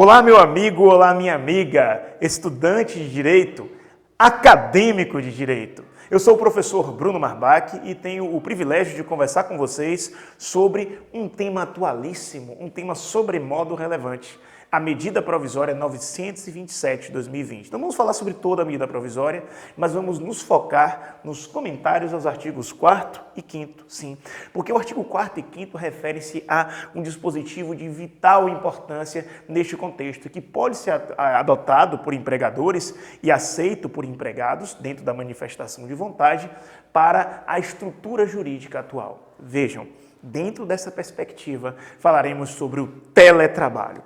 Olá, meu amigo, olá, minha amiga, estudante de Direito, acadêmico de Direito. Eu sou o professor Bruno Marbach e tenho o privilégio de conversar com vocês sobre um tema atualíssimo, um tema sobremodo relevante, a medida provisória 927 de 2020. Não vamos falar sobre toda a medida provisória, mas vamos nos focar nos comentários aos artigos 4º e 5º, sim. Porque o artigo 4º e 5º refere-se a um dispositivo de vital importância neste contexto, que pode ser adotado por empregadores e aceito por empregados, dentro da manifestação de vontade, para a estrutura jurídica atual. Vejam, dentro dessa perspectiva, falaremos sobre o teletrabalho.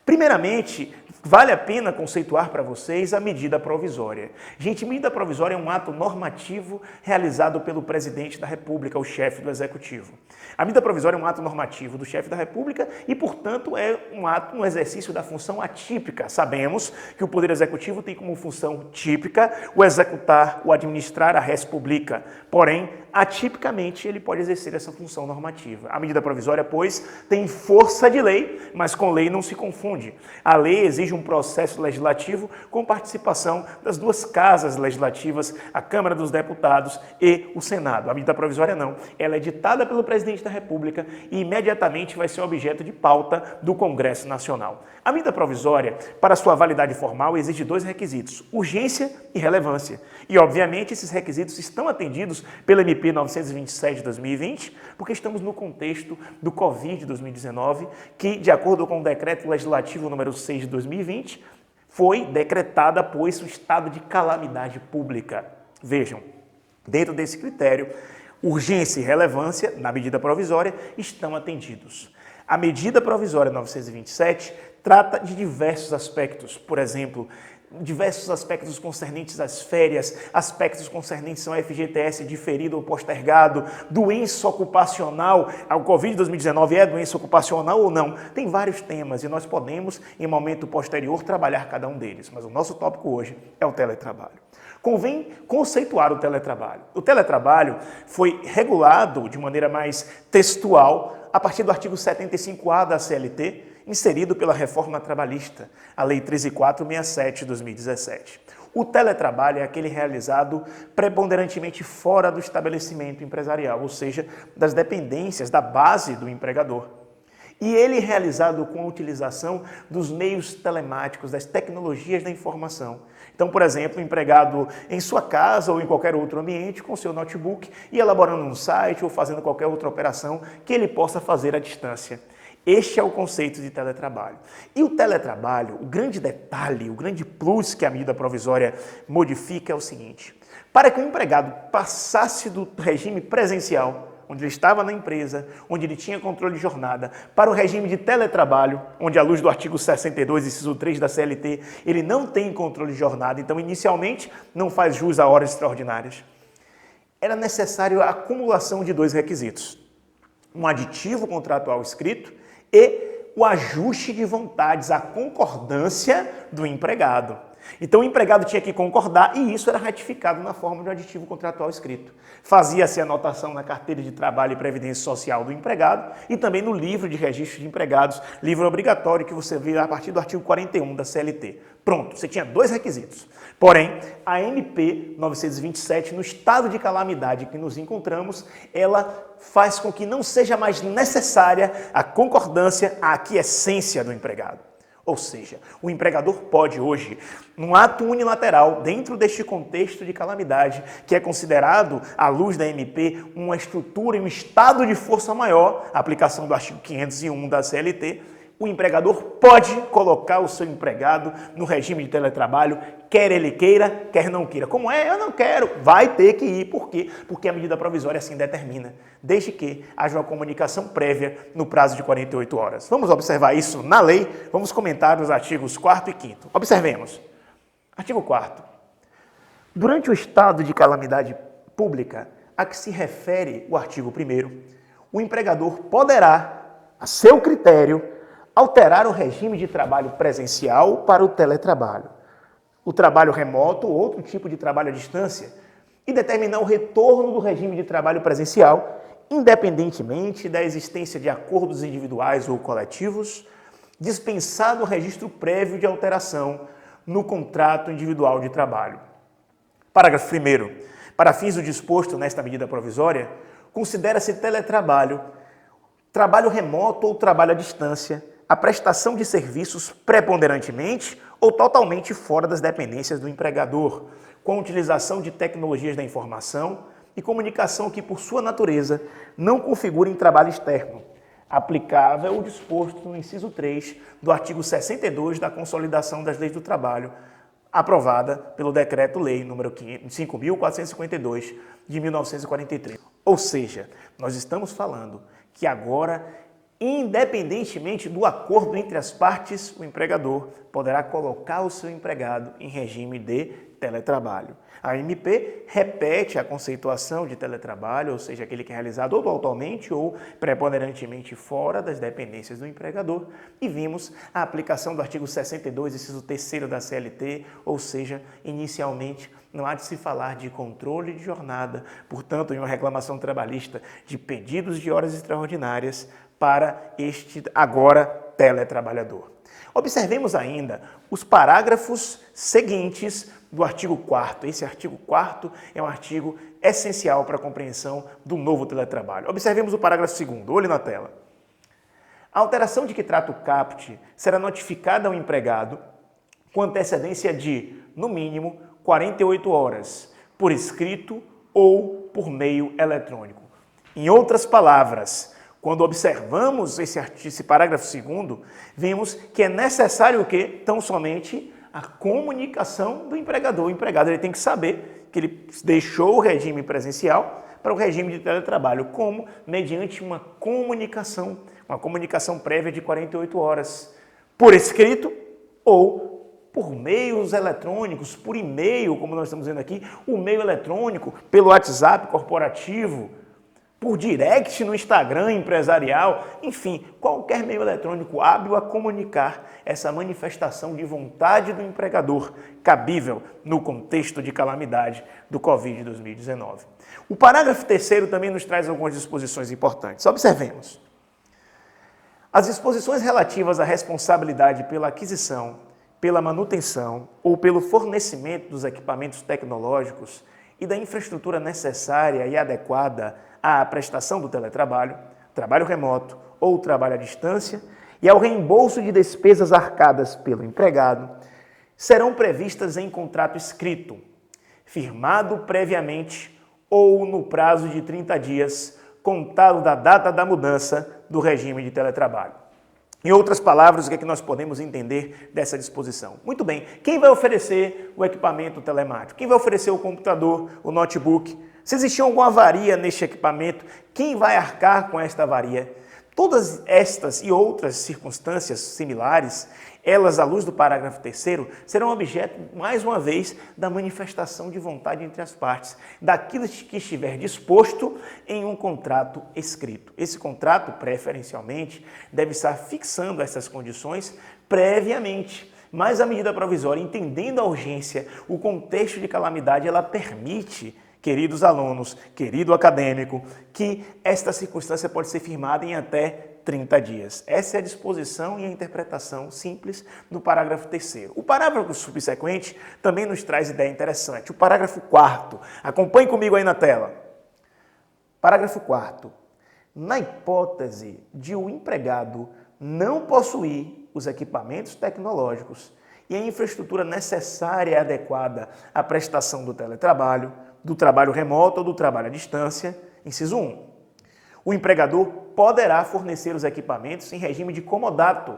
Primeiramente, vale a pena conceituar para vocês a medida provisória. Gente, medida provisória é um ato normativo realizado pelo presidente da República, o chefe do Executivo. A medida provisória é um ato normativo do chefe da República e, portanto, é um exercício da função atípica. Sabemos que o Poder Executivo tem como função típica o executar, o administrar a res publica. Porém, atipicamente, ele pode exercer essa função normativa. A medida provisória, pois, tem força de lei, mas com lei não se confunde. A lei exige um processo legislativo com participação das duas casas legislativas, a Câmara dos Deputados e o Senado. A medida provisória não. Ela é ditada pelo presidente da República e imediatamente vai ser objeto de pauta do Congresso Nacional. A medida provisória, para sua validade formal, exige dois requisitos: urgência e relevância. E, obviamente, esses requisitos estão atendidos pela MP 927 de 2020, porque estamos no contexto do Covid de 2019, que, de acordo com o decreto legislativo número 6 de 2020, foi decretada, pois, o estado de calamidade pública. Vejam, dentro desse critério, urgência e relevância, na medida provisória, estão atendidos. A medida provisória 927 trata de diversos aspectos, por exemplo, diversos aspectos concernentes às férias, aspectos concernentes ao FGTS diferido ou postergado, doença ocupacional, a Covid-19 é doença ocupacional ou não? Tem vários temas e nós podemos, em momento posterior, trabalhar cada um deles, mas o nosso tópico hoje é o teletrabalho. Convém conceituar o teletrabalho. O teletrabalho foi regulado de maneira mais textual a partir do artigo 75A da CLT, inserido pela reforma trabalhista, a Lei 13.467 de 2017. O teletrabalho é aquele realizado preponderantemente fora do estabelecimento empresarial, ou seja, das dependências, da base do empregador. E ele é realizado com a utilização dos meios telemáticos, das tecnologias da informação. Então, por exemplo, o empregado em sua casa ou em qualquer outro ambiente com seu notebook e elaborando um site ou fazendo qualquer outra operação que ele possa fazer à distância. Este é o conceito de teletrabalho. E o teletrabalho, o grande detalhe, o grande plus que a medida provisória modifica é o seguinte: para que o empregado passasse do regime presencial, onde ele estava na empresa, onde ele tinha controle de jornada, para o regime de teletrabalho, onde, à luz do artigo 62, inciso 3 da CLT, ele não tem controle de jornada, então, inicialmente, não faz jus a horas extraordinárias. Era necessário a acumulação de dois requisitos: um aditivo contratual escrito e o ajuste de vontades, a concordância do empregado. Então o empregado tinha que concordar e isso era ratificado na forma de um aditivo contratual escrito. Fazia-se anotação na carteira de trabalho e previdência social do empregado e também no livro de registro de empregados, livro obrigatório que você vê a partir do artigo 41 da CLT. Pronto, você tinha dois requisitos. Porém, a MP 927, no estado de calamidade que nos encontramos, ela faz com que não seja mais necessária a concordância, a aquiescência do empregado. Ou seja, o empregador pode hoje, num ato unilateral, dentro deste contexto de calamidade, que é considerado, à luz da MP, uma estrutura e um estado de força maior, a aplicação do artigo 501 da CLT, o empregador pode colocar o seu empregado no regime de teletrabalho, quer ele queira, quer não queira. Como é? Eu não quero. Vai ter que ir. Por quê? Porque a medida provisória assim determina, desde que haja uma comunicação prévia no prazo de 48 horas. Vamos observar isso na lei, vamos comentar os artigos 4º e 5º. Observemos. Artigo 4º. Durante o estado de calamidade pública a que se refere o artigo 1º, o empregador poderá, a seu critério, alterar o regime de trabalho presencial para o teletrabalho, o trabalho remoto ou outro tipo de trabalho à distância, e determinar o retorno do regime de trabalho presencial, independentemente da existência de acordos individuais ou coletivos, dispensado o registro prévio de alteração no contrato individual de trabalho. Parágrafo 1º. Para fins do disposto nesta medida provisória, considera-se teletrabalho, trabalho remoto ou trabalho à distância, a prestação de serviços preponderantemente ou totalmente fora das dependências do empregador, com a utilização de tecnologias da informação e comunicação que, por sua natureza, não configurem trabalho externo, aplicável o disposto no inciso 3 do artigo 62 da Consolidação das Leis do Trabalho, aprovada pelo Decreto-Lei nº 5.452 de 1943. Ou seja, nós estamos falando que agora, independentemente do acordo entre as partes, o empregador poderá colocar o seu empregado em regime de teletrabalho. A MP repete a conceituação de teletrabalho, ou seja, aquele que é realizado ou totalmente ou preponderantemente fora das dependências do empregador, e vimos a aplicação do artigo 62, inciso 3º da CLT, ou seja, inicialmente não há de se falar de controle de jornada, portanto, em uma reclamação trabalhista de pedidos de horas extraordinárias para este agora teletrabalhador. Observemos ainda os parágrafos seguintes do artigo 4º. Esse artigo 4º é um artigo essencial para a compreensão do novo teletrabalho. Observemos o parágrafo 2º, olhe na tela. A alteração de que trata o caput será notificada ao empregado com antecedência de, no mínimo, 48 horas, por escrito ou por meio eletrônico. Em outras palavras, quando observamos esse parágrafo 2º, vemos que é necessário o quê? Tão somente a comunicação do empregador. O empregado ele tem que saber que ele deixou o regime presencial para o regime de teletrabalho, como mediante uma comunicação prévia de 48 horas, por escrito ou por meios eletrônicos, por e-mail, como nós estamos vendo aqui, o meio eletrônico, pelo WhatsApp corporativo, por direct no Instagram empresarial, enfim, qualquer meio eletrônico hábil a comunicar essa manifestação de vontade do empregador, cabível no contexto de calamidade do Covid-2019. O parágrafo 3º também nos traz algumas disposições importantes. Observemos. As disposições relativas à responsabilidade pela aquisição, pela manutenção ou pelo fornecimento dos equipamentos tecnológicos e da infraestrutura necessária e adequada à prestação do teletrabalho, trabalho remoto ou trabalho à distância e ao reembolso de despesas arcadas pelo empregado, serão previstas em contrato escrito, firmado previamente ou no prazo de 30 dias, contado da data da mudança do regime de teletrabalho. Em outras palavras, o que é que nós podemos entender dessa disposição? Muito bem, quem vai oferecer o equipamento telemático? Quem vai oferecer o computador, o notebook? Se existir alguma avaria neste equipamento, quem vai arcar com esta avaria? Todas estas e outras circunstâncias similares, elas, à luz do parágrafo 3º, serão objeto, mais uma vez, da manifestação de vontade entre as partes, daquilo que estiver disposto em um contrato escrito. Esse contrato, preferencialmente, deve estar fixando essas condições previamente, mas a medida provisória, entendendo a urgência, o contexto de calamidade, ela permite, queridos alunos, querido acadêmico, que esta circunstância pode ser firmada em até 30 dias. Essa é a disposição e a interpretação simples do parágrafo 3º. O parágrafo subsequente também nos traz ideia interessante. O parágrafo 4º. Acompanhe comigo aí na tela. Parágrafo 4º. Na hipótese de o empregado não possuir os equipamentos tecnológicos e a infraestrutura necessária e adequada à prestação do teletrabalho, do trabalho remoto ou do trabalho à distância, inciso 1. O empregador poderá fornecer os equipamentos em regime de comodato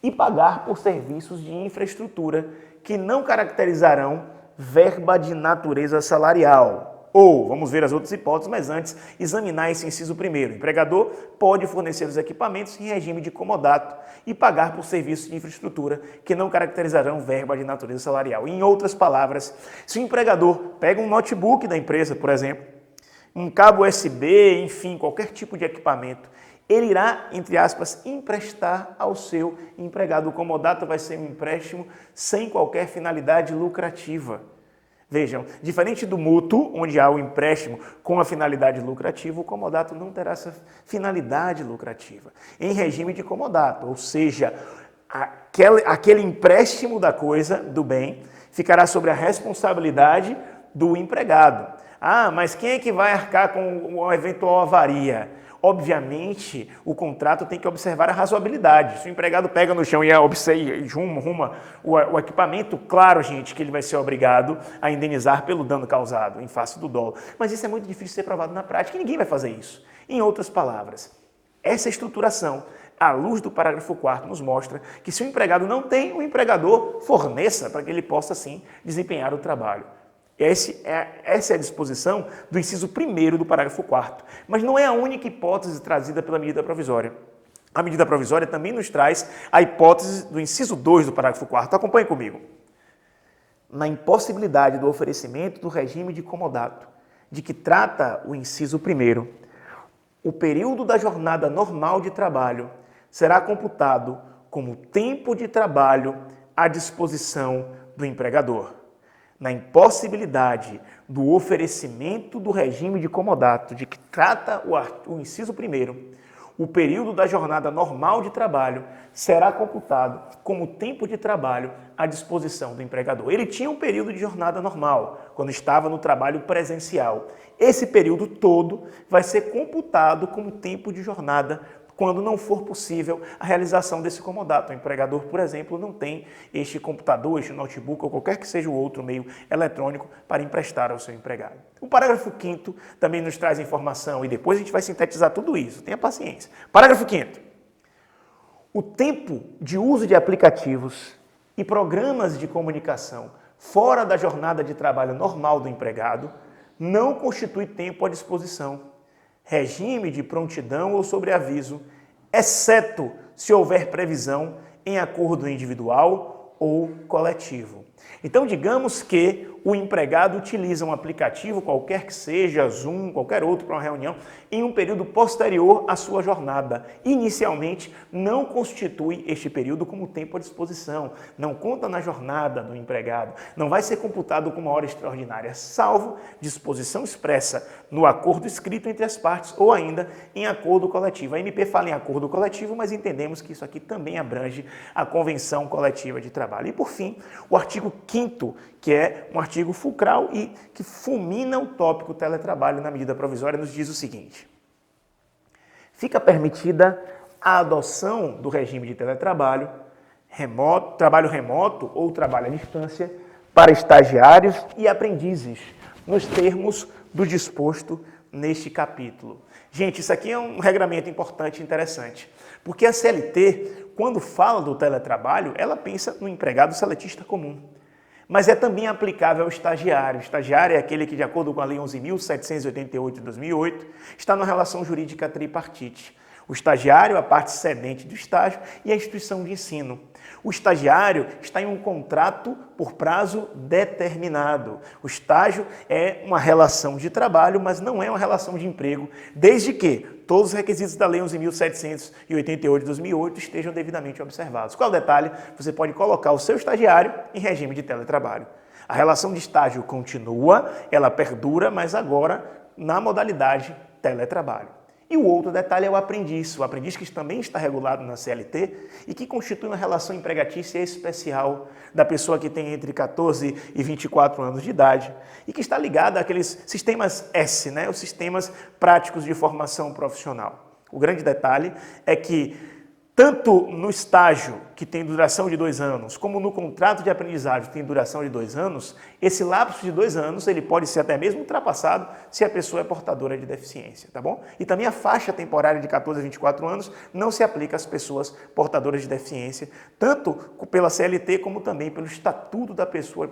e pagar por serviços de infraestrutura que não caracterizarão verba de natureza salarial. Ou, vamos ver as outras hipóteses, mas antes, examinar esse inciso 1º. O empregador pode fornecer os equipamentos em regime de comodato e pagar por serviços de infraestrutura que não caracterizarão verba de natureza salarial. Em outras palavras, se o empregador pega um notebook da empresa, por exemplo, um cabo USB, enfim, qualquer tipo de equipamento, ele irá, entre aspas, emprestar ao seu empregado. O comodato vai ser um empréstimo sem qualquer finalidade lucrativa. Vejam, diferente do mútuo, onde há o empréstimo com a finalidade lucrativa, o comodato não terá essa finalidade lucrativa. Em regime de comodato, ou seja, aquele empréstimo da coisa, do bem, ficará sobre a responsabilidade do empregado. Ah, mas quem é que vai arcar com uma eventual avaria? Obviamente, o contrato tem que observar a razoabilidade. Se o empregado pega no chão e arruma o equipamento, claro, gente, que ele vai ser obrigado a indenizar pelo dano causado em face do dolo. Mas isso é muito difícil de ser provado na prática e ninguém vai fazer isso. Em outras palavras, essa estruturação, à luz do parágrafo 4º, nos mostra que se o empregado não tem, o empregador forneça para que ele possa, sim, desempenhar o trabalho. Essa é a disposição do inciso 1º do parágrafo 4º. Mas não é a única hipótese trazida pela medida provisória. A medida provisória também nos traz a hipótese do inciso 2 do parágrafo 4º. Acompanhe comigo. Na impossibilidade do oferecimento do regime de comodato, de que trata o inciso 1º, o período da jornada normal de trabalho será computado como tempo de trabalho à disposição do empregador. Na impossibilidade do oferecimento do regime de comodato, de que trata o inciso 1º, o período da jornada normal de trabalho será computado como tempo de trabalho à disposição do empregador. Ele tinha um período de jornada normal, quando estava no trabalho presencial. Esse período todo vai ser computado como tempo de jornada quando não for possível a realização desse comodato. O empregador, por exemplo, não tem este computador, este notebook ou qualquer que seja o outro meio eletrônico para emprestar ao seu empregado. O parágrafo 5º também nos traz informação e depois a gente vai sintetizar tudo isso. Tenha paciência. Parágrafo 5º. O tempo de uso de aplicativos e programas de comunicação fora da jornada de trabalho normal do empregado não constitui tempo à disposição, regime de prontidão ou sobreaviso, exceto se houver previsão em acordo individual ou coletivo. Então, digamos que o empregado utiliza um aplicativo, qualquer que seja, Zoom, qualquer outro para uma reunião, em um período posterior à sua jornada. Inicialmente, não constitui este período como tempo à disposição, não conta na jornada do empregado, não vai ser computado como uma hora extraordinária, salvo disposição expressa no acordo escrito entre as partes ou ainda em acordo coletivo. A MP fala em acordo coletivo, mas entendemos que isso aqui também abrange a Convenção Coletiva de Trabalho. E, por fim, o artigo 5º, que é um artigo fulcral e que fulmina o tópico teletrabalho na medida provisória, nos diz o seguinte: fica permitida a adoção do regime de teletrabalho, trabalho remoto ou trabalho à distância para estagiários e aprendizes, nos termos do disposto neste capítulo. Gente, isso aqui é um regramento importante e interessante, porque a CLT, quando fala do teletrabalho, ela pensa no empregado seletista comum. Mas é também aplicável ao estagiário. O estagiário é aquele que, de acordo com a Lei 11.788 de 2008, está numa relação jurídica tripartite. O estagiário, a parte cedente do estágio e a instituição de ensino. O estagiário está em um contrato por prazo determinado. O estágio é uma relação de trabalho, mas não é uma relação de emprego, desde que todos os requisitos da Lei 11.788 de 2008 estejam devidamente observados. Qual é o detalhe? Você pode colocar o seu estagiário em regime de teletrabalho. A relação de estágio continua, ela perdura, mas agora na modalidade teletrabalho. E o outro detalhe é o aprendiz que também está regulado na CLT e que constitui uma relação empregatícia especial da pessoa que tem entre 14 e 24 anos de idade e que está ligada àqueles sistemas S, né? Os sistemas práticos de formação profissional. O grande detalhe é que tanto no estágio, que tem duração de 2 anos, como no contrato de aprendizagem, que tem duração de 2 anos, esse lapso de 2 anos ele pode ser até mesmo ultrapassado se a pessoa é portadora de deficiência, tá bom? E também a faixa temporária de 14 a 24 anos não se aplica às pessoas portadoras de deficiência, tanto pela CLT como também pelo Estatuto da Pessoa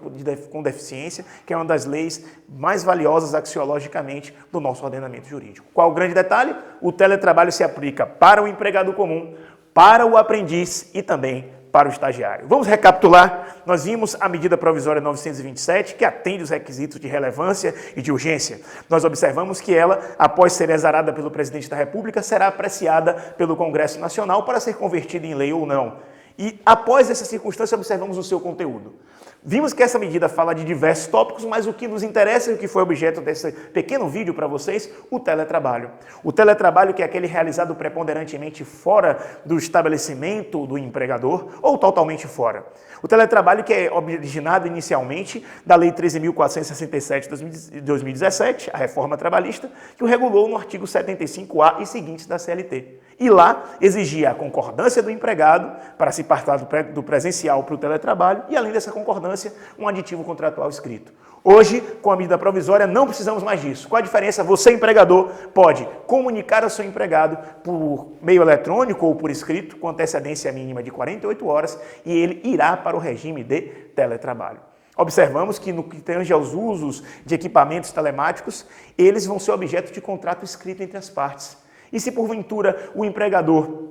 com Deficiência, que é uma das leis mais valiosas axiologicamente do nosso ordenamento jurídico. Qual o grande detalhe? O teletrabalho se aplica para o empregado comum, para o aprendiz e também para o estagiário. Vamos recapitular. Nós vimos a medida provisória 927, que atende os requisitos de relevância e de urgência. Nós observamos que ela, após ser exarada pelo presidente da República, será apreciada pelo Congresso Nacional para ser convertida em lei ou não. E após essa circunstância, observamos o seu conteúdo. Vimos que essa medida fala de diversos tópicos, mas o que nos interessa e o que foi objeto desse pequeno vídeo para vocês, o teletrabalho. O teletrabalho que é aquele realizado preponderantemente fora do estabelecimento do empregador ou totalmente fora. O teletrabalho que é originado inicialmente da Lei 13.467 de 2017, a reforma trabalhista, que o regulou no artigo 75A e seguintes da CLT. E lá exigia a concordância do empregado para se passar do presencial para o teletrabalho e, além dessa concordância, um aditivo contratual escrito. Hoje, com a medida provisória, não precisamos mais disso. Qual a diferença? Você, empregador, pode comunicar ao seu empregado por meio eletrônico ou por escrito, com antecedência mínima de 48 horas, e ele irá para o regime de teletrabalho. Observamos que no que tange aos usos de equipamentos telemáticos, eles vão ser objeto de contrato escrito entre as partes. E se porventura o empregador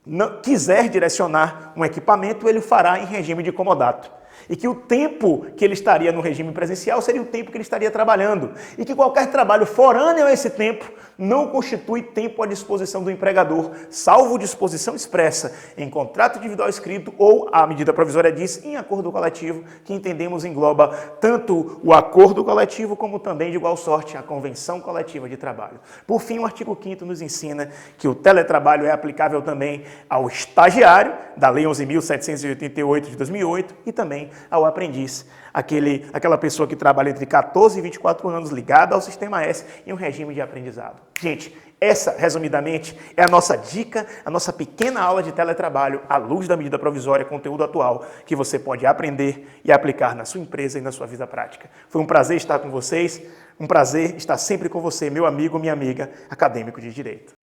não quiser direcionar um equipamento, ele o fará em regime de comodato. E que o tempo que ele estaria no regime presencial seria o tempo que ele estaria trabalhando. E que qualquer trabalho forâneo a esse tempo não constitui tempo à disposição do empregador, salvo disposição expressa em contrato individual escrito ou, a medida provisória diz, em acordo coletivo, que entendemos engloba tanto o acordo coletivo como também, de igual sorte, a convenção coletiva de trabalho. Por fim, o artigo 5º nos ensina que o teletrabalho é aplicável também ao estagiário, da Lei 11.788 de 2008, e também ao aprendiz, aquela pessoa que trabalha entre 14 e 24 anos ligada ao Sistema S em um regime de aprendizado. Gente, essa, resumidamente, é a nossa dica, a nossa pequena aula de teletrabalho à luz da medida provisória, conteúdo atual, que você pode aprender e aplicar na sua empresa e na sua vida prática. Foi um prazer estar com vocês, um prazer estar sempre com você, meu amigo, minha amiga, acadêmico de Direito.